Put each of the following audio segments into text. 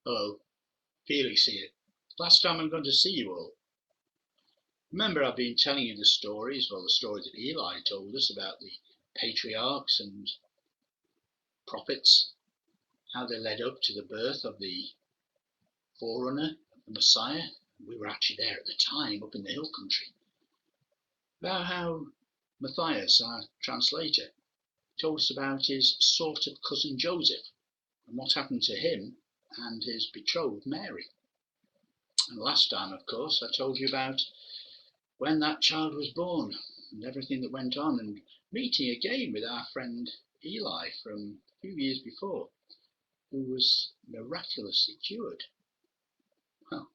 Hello, Felix here. Last time I'm going to see you all. Remember, I've been telling you the stories, the story that Eli told us about the patriarchs and prophets, how they led up to the birth of the forerunner of the Messiah. We were actually there at the time, up in the hill country. About how Matthias, our translator, told us about his sort of cousin Joseph and what happened to him and his betrothed Mary. And last time, of course, I told you about when that child was born and everything that went on, and meeting again with our friend Eli from a few years before, who was miraculously cured. Well,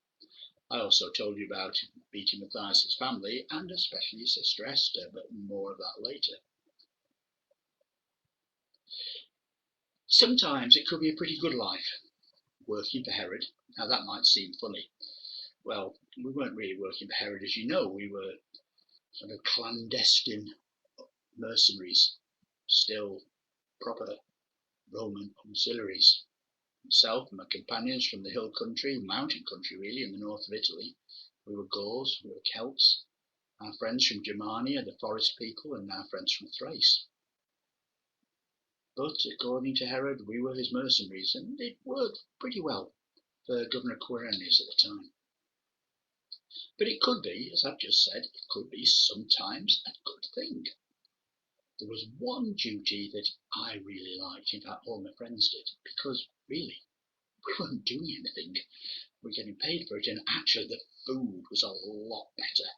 I also told you about meeting Matthias' family and especially his sister Esther, but more of that later. Sometimes it could be a pretty good life, working for Herod. Now that might seem funny. Well, we weren't really working for Herod, as you know. We were sort of clandestine mercenaries, still proper Roman auxiliaries. Myself and my companions from the hill country, mountain country really, in the north of Italy. We were Gauls, we were Celts, our friends from Germania, the forest people, and our friends from Thrace. But according to Herod, we were his mercenaries, and it worked pretty well for Governor Quirinius at the time. But it could be, as I've just said, it could be sometimes a good thing. There was one duty that I really liked, in fact all my friends did, because really, we weren't doing anything. We were getting paid for it, and actually the food was a lot better.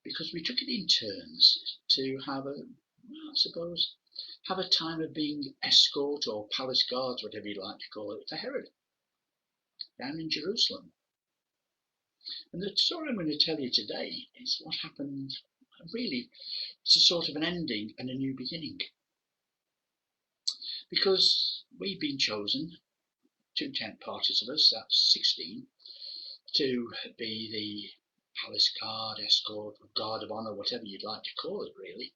Because we took it in turns to have have a time of being escort or palace guards, whatever you'd like to call it, for Herod, down in Jerusalem. And the story I'm going to tell you today is what happened. Really, it's a sort of an ending and a new beginning. Because we've been chosen, 2 tent parties of us, that's 16, to be the palace guard, escort, guard of honour, whatever you'd like to call it really.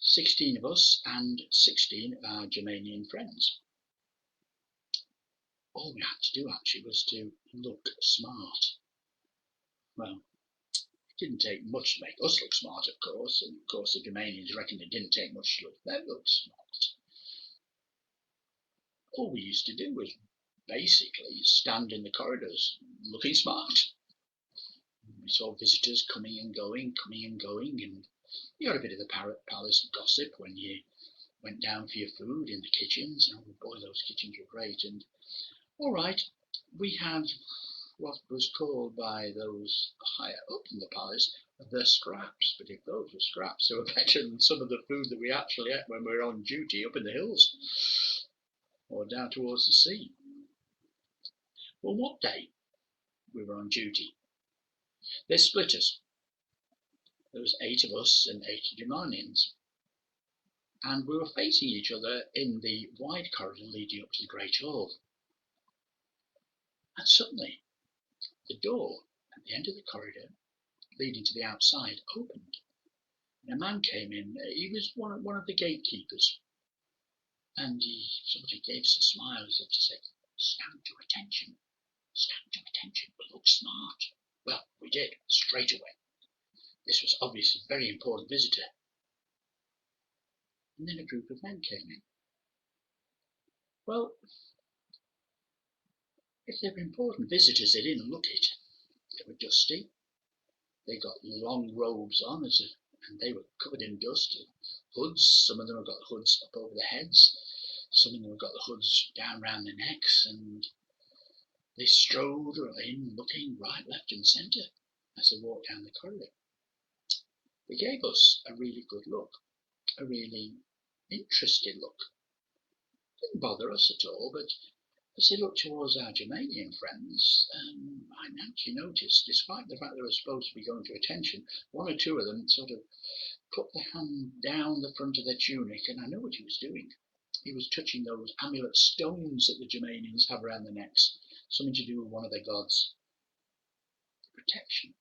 16 of us and 16 of our Germanian friends. All we had to do actually was to look smart. Well, it didn't take much to make us look smart, of course, and of course the Germanians reckoned it didn't take much to look them look smart. All we used to do was basically stand in the corridors looking smart. We saw visitors coming and going, and you got a bit of the palace gossip when you went down for your food in the kitchens. Oh boy, those kitchens were great. And all right, we had what was called by those higher up in the palace the scraps. But if those were scraps, they were better than some of the food that we actually ate when we were on duty up in the hills or down towards the sea. Well, what day we were on duty, they split us. There was 8 of us and 8 Germanians. And we were facing each other in the wide corridor leading up to the Great Hall. And suddenly, the door at the end of the corridor leading to the outside opened. And a man came in. He was one of the gatekeepers. And he sort of gave us a smile as if to say, stand to attention, we look smart. Well, we did, straight away. This was obviously a very important visitor. And then a group of men came in. Well, if they were important visitors, they didn't look it. They were dusty. They got long robes on, and they were covered in dust. Hoods, some of them have got hoods up over their heads. Some of them have got the hoods down round their necks, and they strode in, looking right, left, and centre as they walked down the corridor. They gave us a really good look, a really interested look. Didn't bother us at all, but as they looked towards our Germanian friends, I actually noticed, despite the fact they were supposed to be going to attention, 1 or 2 of them sort of put their hand down the front of their tunic, and I know what he was doing. He was touching those amulet stones that the Germanians have around their necks, something to do with one of their gods. Protection.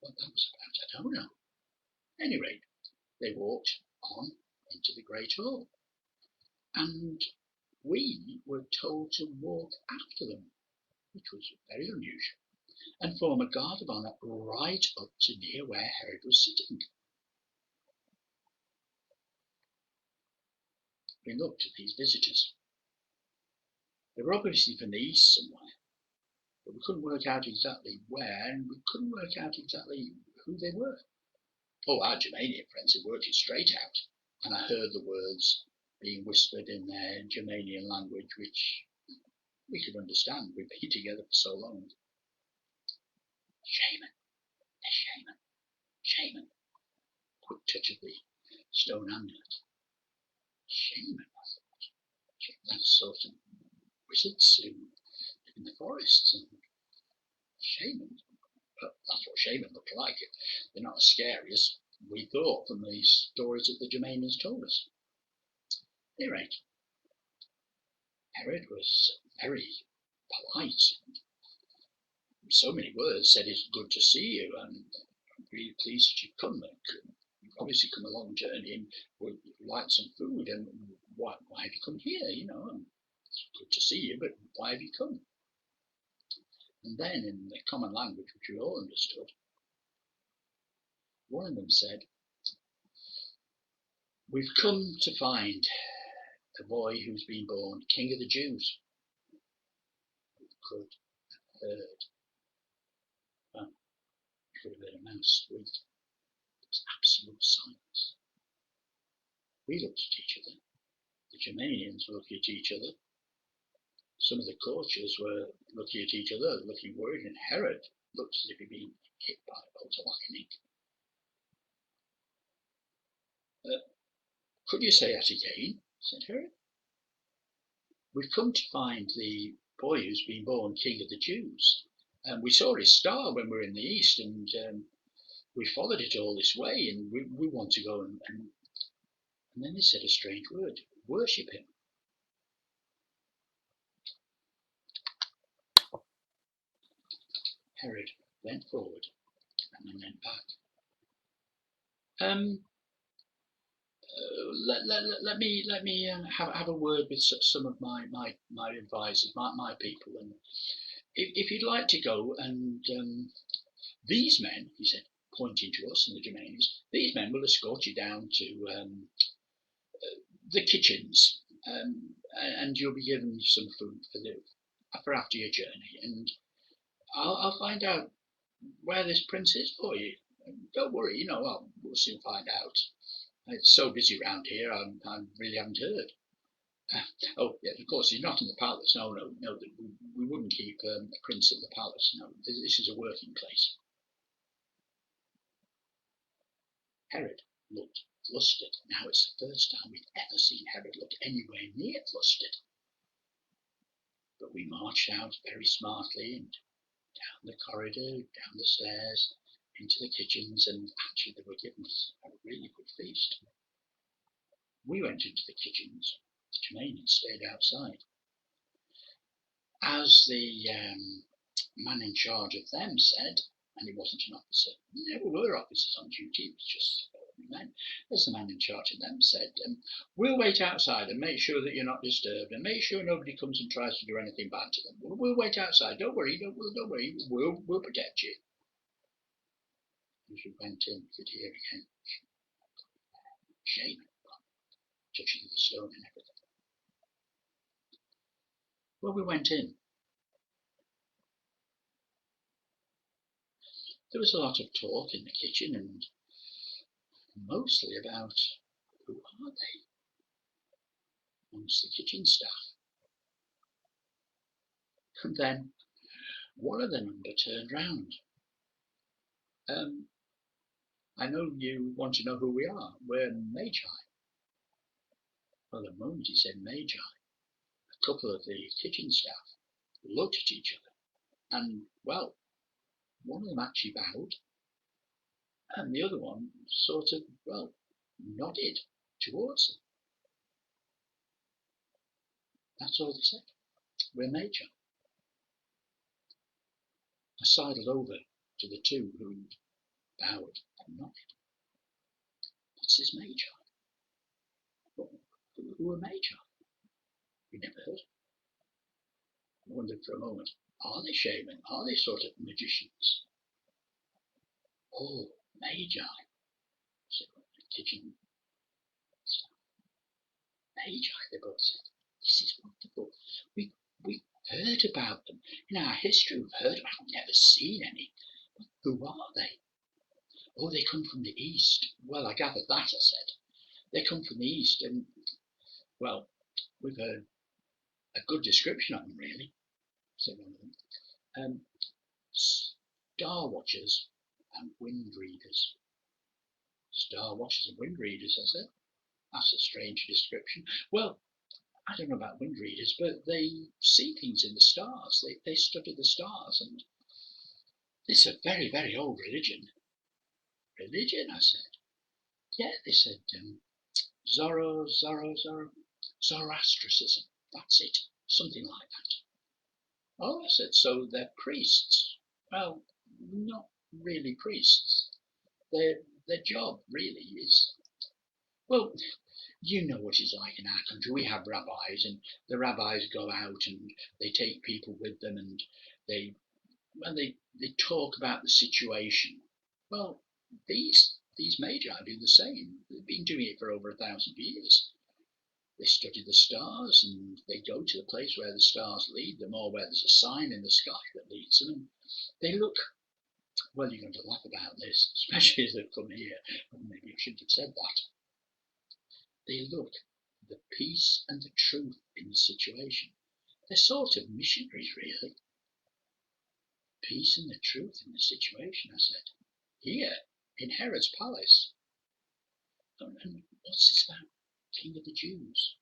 What that was about, I don't know. At any rate, they walked on into the Great Hall. And we were told to walk after them, which was very unusual, and form a guard of honour right up to near where Herod was sitting. We looked at these visitors. They were obviously from the east somewhere, but we couldn't work out exactly where, and we couldn't work out exactly who they were. Oh, our Germanian friends had worked it straight out, and I heard the words being whispered in their Germanian language, which we could understand. We'd been together for so long. Shaman, shaman, shaman. Quick touch of the stone amulet. Shaman, I thought. That's sort of wizards who live in the forests, and shaman. But that's what shaman look like. They're not as scary as we thought from the stories that the Germanians told us. At any rate, Herod was very polite. So many words said, "It's good to see you, and I'm really pleased that you've come. You've obviously come a long journey and would like some food, and why have you come here? It's good to see you, but why have you come?" And then, in the common language which we all understood, one of them said, "We've come to find the boy who's been born King of the Jews." We could have heard, well, we could have heard a mouse squeak. There was absolute silence. We looked at each other. The Germanians were looking at each other. Some of the courtiers were looking at each other, looking worried, and Herod looked as if he'd been hit by a bolt of lightning. "Could you say that again?" said Herod. "We've come to find the boy who's been born King of the Jews. We saw his star when we were in the east, and we followed it all this way, and we want to go and then they said a strange word, worship him." Herod went forward and then went back. Let me have a word with some of my advisors, my people, and if you'd like to go and these men, he said, pointing to us and the Germanians, these men will escort you down to the kitchens, and you'll be given some food for after your journey, and I'll find out where this prince is for you. Don't worry, we'll soon find out. It's so busy round here, I really haven't heard. Oh, yes, of course, he's not in the palace. No, we wouldn't keep a prince in the palace. No, this is a working place. Herod looked flustered. Now it's the first time we've ever seen Herod look anywhere near flustered. But we marched out very smartly and down the corridor, down the stairs, into the kitchens, and actually they were giving us a really good feast. We went into the kitchens. The Germanians stayed outside. As the man in charge of them said, and he wasn't an officer, there never were officers on duty, it was just men. As the man in charge of them said, "We'll wait outside and make sure that you're not disturbed, and make sure nobody comes and tries to do anything bad to them. We'll wait outside. Don't worry, we'll protect you." As we went in, we could hear again, shame, touching the stone and everything. Well, we went in. There was a lot of talk in the kitchen, and mostly about who are they amongst the kitchen staff. And then one of the number turned round. "I know you want to know who we are. We're Magi." Well, the moment he said Magi, a couple of the kitchen staff looked at each other, and, well, one of them actually bowed, and the other one sort of, well, nodded towards them. That's all they said. "We're Magi." I sidled over to the two who bowed and nodded. "What's this Magi? Who are Magi?" We never heard. I wondered for a moment, are they shaman? Are they sort of magicians? Oh, magi, said one of the kitchen staff. Magi, they both said. This is wonderful. We heard about them. In our history we've heard about them, never seen any. But who are they? Oh, they come from the east. Well, I gathered that, I said. They come from the east, and, well, we've heard a good description of them, really, said one of them. Star watchers and wind readers. Star watchers and wind readers, I said. That's a strange description. Well, I don't know about wind readers, but they see things in the stars. They study the stars, and it's a very, very old religion. Religion, I said. Yeah, they said Zoroastrianism. That's it. Something like that. Oh, I said, so they're priests. Well, not really priests. Their job really is, well, you know what it's like in our country. We have rabbis, and the rabbis go out and they take people with them, and they they talk about the situation. Well, these magi do the same. They've been doing it for over 1,000 years. They study the stars, and they go to the place where the stars lead them, or where there's a sign in the sky that leads them. And they look. Well, you're going to laugh about this, especially as they've come here. Well, maybe I shouldn't have said that. They look for the peace and the truth in the situation. They're sort of missionaries, really. Peace and the truth in the situation, I said. Here, in Herod's palace. And what's this about King of the Jews?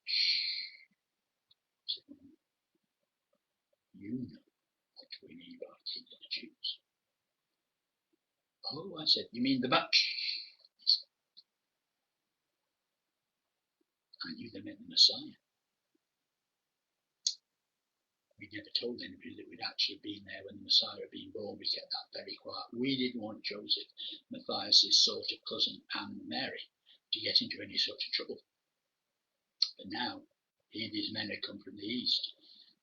Shh, said one. You know what we mean by King of the Jews. Oh, I said, you mean the Shh. I knew they meant the Messiah. We never told anybody that we'd actually been there when the Messiah had been born. We kept that very quiet. We didn't want Joseph, Matthias's sort of cousin, and Mary, to get into any sort of trouble. But now, he and his men had come from the east.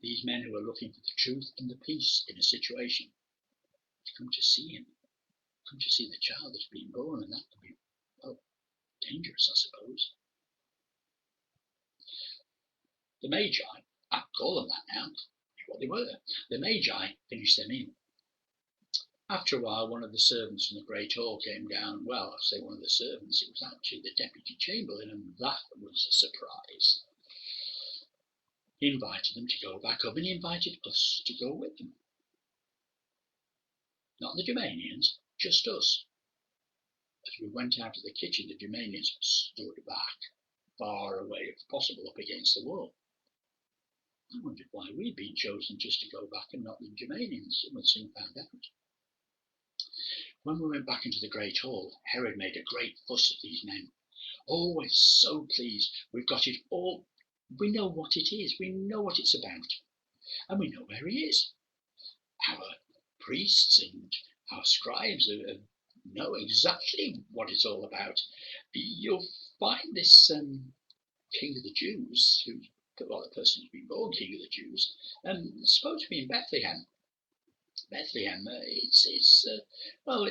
These men who were looking for the truth and the peace in a situation. They'd come to see him, come to see the child that's been born, and that could be, well, dangerous, I suppose. The Magi, I call them that now, what they were. The Magi finished their meal. After a while, one of the servants from the great hall came down. Well, I say one of the servants, it was actually the deputy chamberlain, and that was a surprise. He invited them to go back up, and he invited us to go with them. Not the Germanians, just us. As we went out of the kitchen, the Germanians stood back, far away if possible, up against the wall. I wondered why we'd been chosen just to go back and not the Germanians, and we soon found out. When we went back into the great hall, Herod made a great fuss of these men. Oh, we're so pleased. We've got it all. We know what it is. We know what it's about. And we know where he is. Our priests and our scribes know exactly what it's all about. You'll find this King of the Jews, the person who's been born King of the Jews, supposed to be in Bethlehem. Bethlehem, well,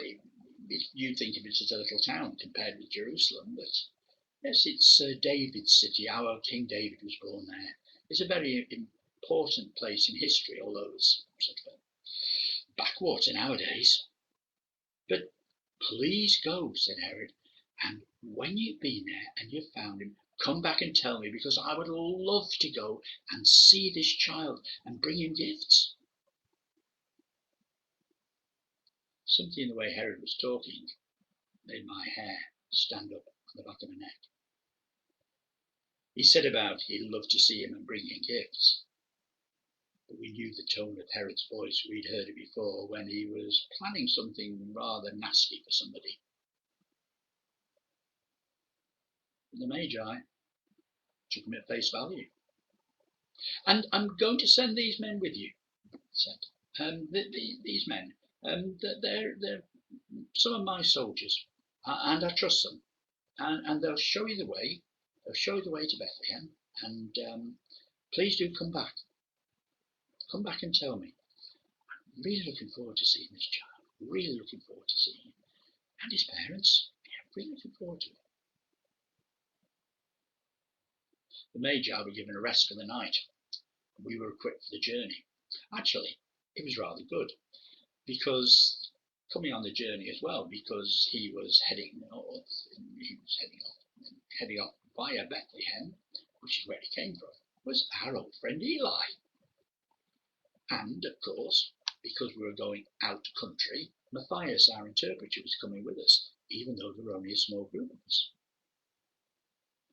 you think of it as a little town compared with Jerusalem, but yes, it's David's city. Our King David was born there. It's a very important place in history, although it's sort of a backwater nowadays. But please go, said Herod, and when you've been there and you've found him, come back and tell me, because I would love to go and see this child and bring him gifts. Something in the way Herod was talking made my hair stand up on the back of my neck. He said about he'd love to see him and bring him gifts. But we knew the tone of Herod's voice. We'd heard it before when he was planning something rather nasty for somebody. The Magi took him at face value. And I'm going to send these men with you, said. These men, they're some of my soldiers, and I trust them. And they'll show you the way. They'll show you the way to Bethlehem, and Please do come back. Come back and tell me. I'm really looking forward to seeing this child. Really looking forward to seeing him. And his parents. Yeah, really looking forward to it. The Magi were given a rest for the night. We were equipped for the journey. Actually, it was rather good, because coming on the journey as well, because he was heading north, and he was heading off via Bethlehem, which is where he came from, was our old friend Eli. And, of course, because we were going out country, Matthias, our interpreter, was coming with us, even though there were only a small group of us.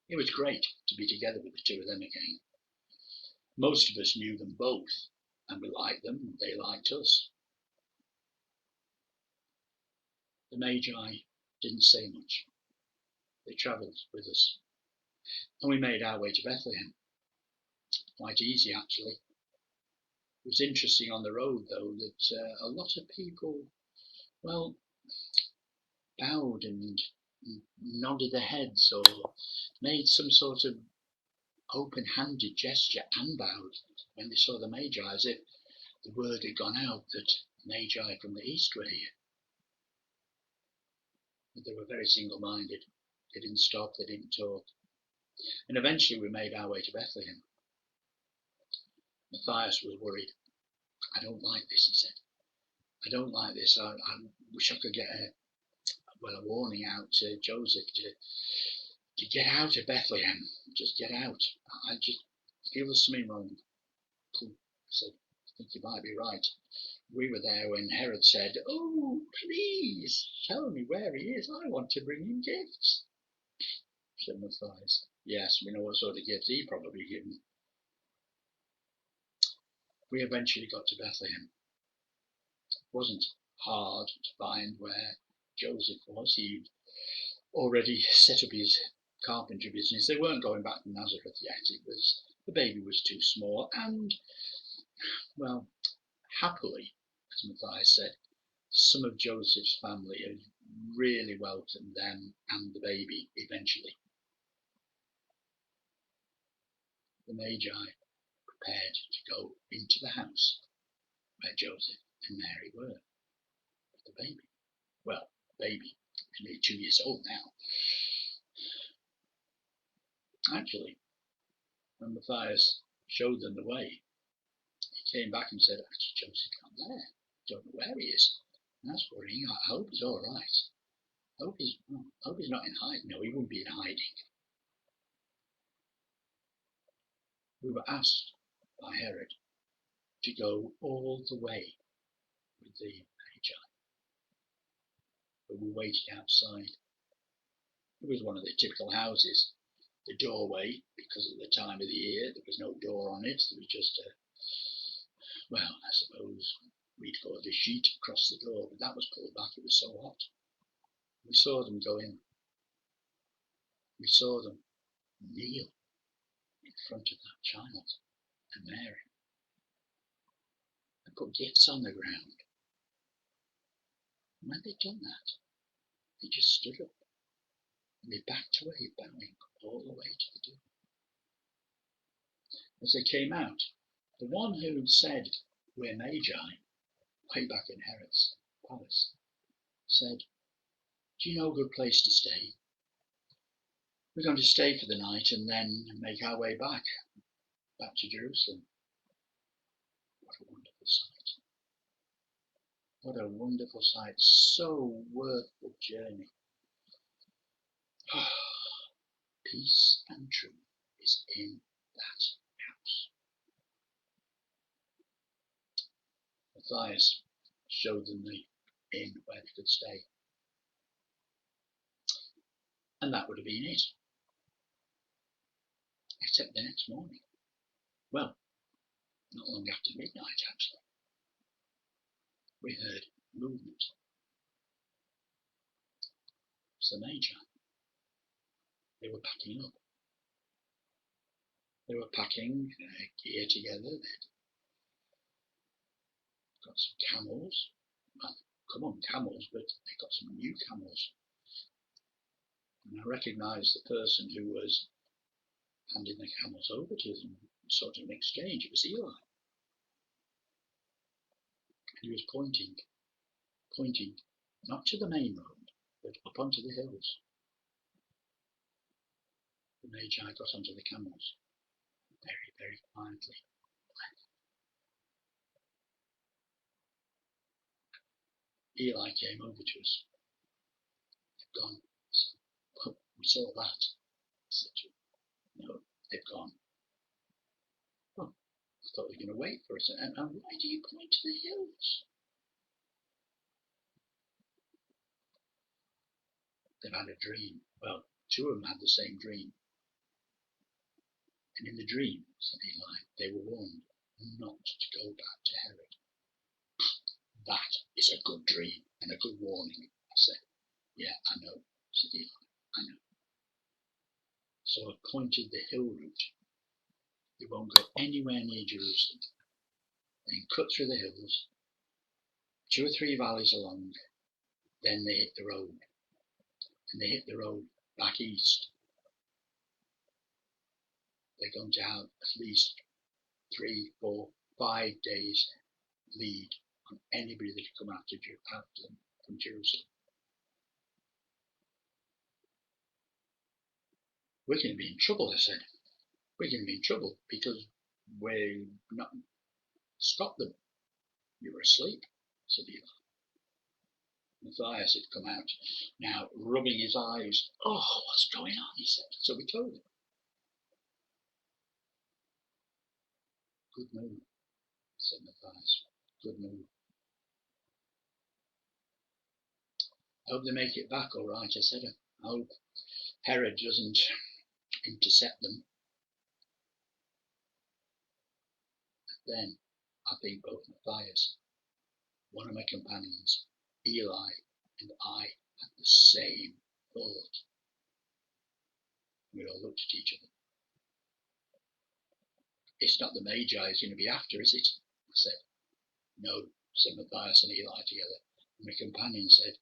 It was great to be together with the two of them again. Most of us knew them both, and we liked them, and they liked us. The Magi didn't say much. They travelled with us, and we made our way to Bethlehem. Quite easy, actually. It was interesting on the road, though, that a lot of people, well, bowed and nodded their heads or made some sort of open-handed gesture and bowed when they saw the Magi, as if the word had gone out that Magi from the east were here. But they were very single-minded. They didn't stop, they didn't talk. And eventually we made our way to Bethlehem. Matthias was worried. I don't like this, he said. I don't like this. I wish I could get a warning out to Joseph to get out of Bethlehem. Just get out. I just feel there's something wrong. I said, I think you might be right. We were there when Herod said, "Oh, please tell me where he is. I want to bring him gifts," said Matthias. Yes, we know what sort of gifts he probably given. We eventually got to Bethlehem. It wasn't hard to find where Joseph was. He'd already set up his carpentry business. They weren't going back to Nazareth yet. The baby was too small, and, well, happily, as Matthias said, some of Joseph's family had really welcomed them and the baby eventually. The Magi prepared to go into the house where Joseph and Mary were with the baby. Well, baby is nearly 2 years old now. Actually, when Matthias showed them the way, he came back and said, "Actually, Joseph's not there. I don't know where he is. And that's worrying. I hope he's all right. I hope he's not in hiding." No, he wouldn't be in hiding. We were asked by Herod to go all the way with the Magi, but we waited outside. It was one of the typical houses. The doorway, because of the time of the year, there was no door on it. There was just I suppose we'd call it a sheet across the door, but that was pulled back. It was so hot. We saw them go in. We saw them kneel in front of that child and Mary and put gifts on the ground. And when they'd done that, they just stood up and they backed away, bowing all the way to the door. As they came out, the one who'd said, "We're Magi," way back in Herod's palace, said, "Do you know a good place to stay? We're going to stay for the night and then make our way back to Jerusalem." What a wonderful sight. What a wonderful sight. So worth the journey. Peace and truth is in that house. Matthias showed them the inn where they could stay. And that would have been it. Except the next morning. Well, not long after midnight, actually. We heard movement. It was the Magi. They were packing up. They were packing gear together. They'd got some camels. Well, come on, camels, but they got some new camels. And I recognised the person who was handing the camels over to them. sort of an exchange. It was Eli. And he was pointing not to the main road, but up onto the hills. The Magi got onto the camels, very, very quietly. Eli came over to us. They've gone. Oh, we saw that. I said to him, no, they've gone. Oh, I thought they were going to wait for us. And why do you point to the hills? They've had a dream. Well, two of them had the same dream. And in the dream, said Eli, they were warned not to go back to Herod. That is a good dream and a good warning. I said, yeah, I know, said Eli, I know. So I pointed the hill route. They won't go anywhere near Jerusalem. Then cut through the hills, 2 or 3 valleys along, then they hit the road. And they hit the road back east. They're going to have at least 3, 4, 5 days lead on anybody that come after them from Jerusalem. We're going to be in trouble, I said. We're going to be in trouble because we're not stopped them. You were asleep, said Eli. Matthias had come out, now rubbing his eyes. Oh, what's going on, he said. So we told him. Good move, said Matthias. Good move. I hope they make it back all right, I said. I hope Herod doesn't intercept them. Then I think both Matthias, one of my companions, Eli, and I had the same thought. We all looked at each other. It's not the Magi is going to be after, is it? I said. No, said Matthias and Eli together. And my companion said,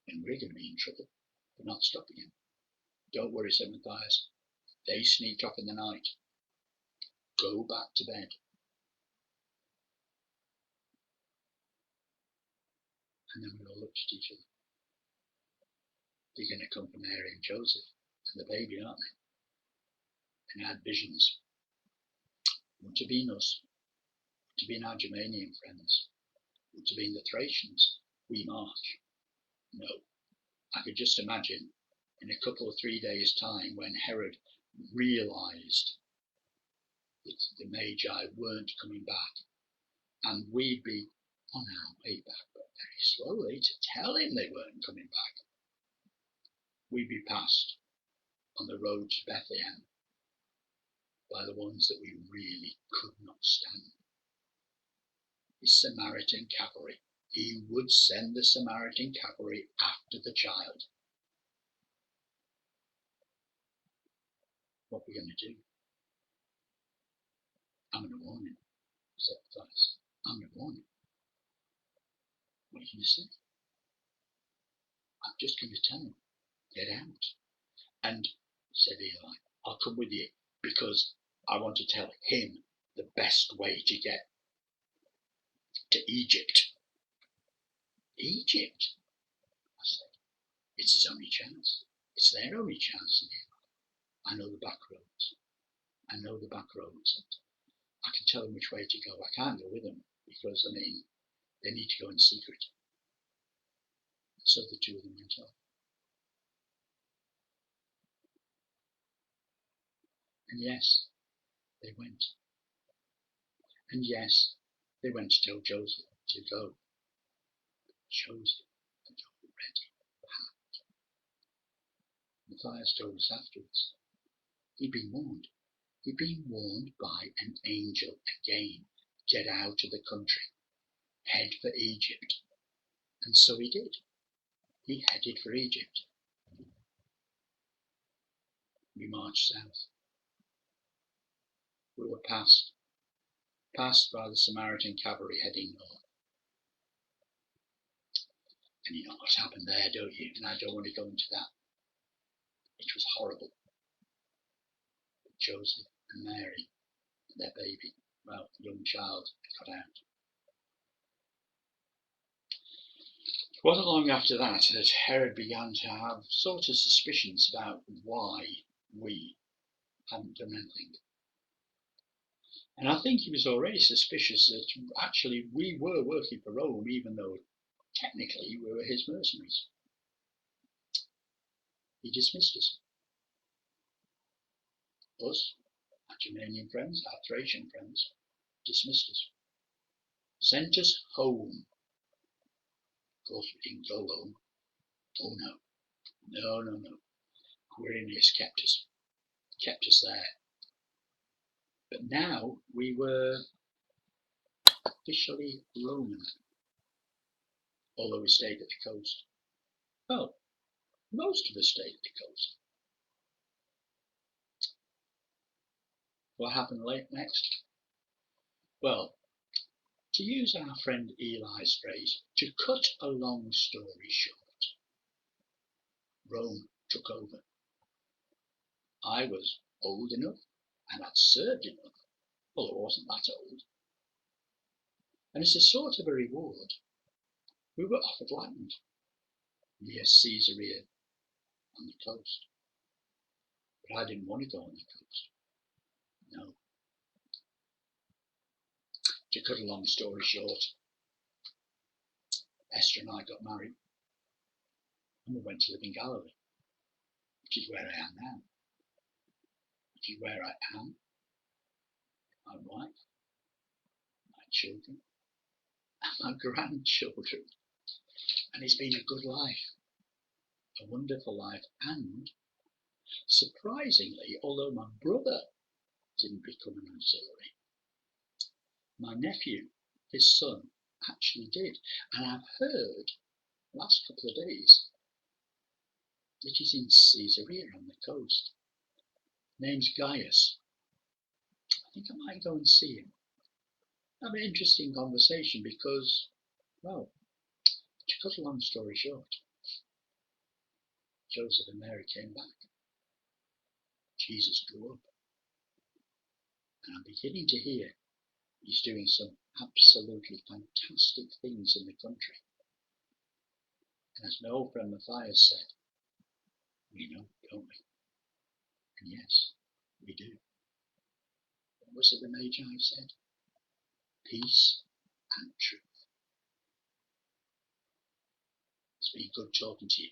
and we're going to be in trouble for not stopping him. Don't worry, said Matthias. They sneaked off in the night. Go back to bed. And then we all looked at each other. They're going to come for Mary and Joseph and the baby, aren't they? And I had visions. Would have been us. Would have been our Germanian friends. Would have been the Thracians. We march. No. I could just imagine in a couple of 3 days' time when Herod realised that the Magi weren't coming back, and we'd be on our way back, but very slowly, to tell him they weren't coming back. We'd be passed on the road to Bethlehem by the ones that we really could not stand. His Samaritan cavalry. He would send the Samaritan cavalry after the child. What are we going to do? I'm going to warn him, said Matthias. I'm going to warn him. What are you going to say? I'm just going to tell him, get out. And, said Eli, I'll come with you because I want to tell him the best way to get to Egypt. Egypt? I said, it's his only chance. It's their only chance, said Eli. I know the back roads. I know the back roads. I can tell them which way to go. I can't go with them because, they need to go in secret. So the two of them went off. And yes, they went. And yes, they went to tell Joseph to go. But Joseph had already packed. Matthias told us afterwards. He'd been warned. He'd been warned by an angel again. Get out of the country. Head for Egypt. And so he did. He headed for Egypt. We marched south. We were passed by the Samaritan cavalry heading north. And you know what happened there, don't you? And I don't want to go into that. It was horrible. But Joseph and Mary and their baby, well, young child, got out. It wasn't long after that Herod began to have sort of suspicions about why we hadn't done anything. And I think he was already suspicious that actually we were working for Rome, even though technically we were his mercenaries. He dismissed us. Us, our Germanian friends, our Thracian friends, dismissed us. Sent us home. Of course, we didn't go home. Oh no. No. Quirinius kept us there. But now we were officially Roman, although we stayed at the coast. Well, most of us stayed at the coast. What happened next? Well, to use our friend Eli's phrase, to cut a long story short, Rome took over. I was old enough and had served enough, although I wasn't that old. And as a sort of a reward, we were offered land near Caesarea on the coast. But I didn't want to go on the coast. No. To cut a long story short, Esther and I got married and we went to live in Galilee, which is where I am now. Which is where I am, my wife, my children, and my grandchildren. And it's been a good life, a wonderful life, and surprisingly, although my brother didn't become an auxiliary, my nephew, his son, actually did. And I've heard the last couple of days that he's in Caesarea on the coast. Name's Gaius. I think I might go and see him. Have an interesting conversation because, well, to cut a long story short, Joseph and Mary came back. Jesus grew up. And I'm beginning to hear he's doing some absolutely fantastic things in the country. And as my old friend Matthias said, we know, don't we? And yes, we do. What was it the Magi said? Peace and truth. It's been good talking to you.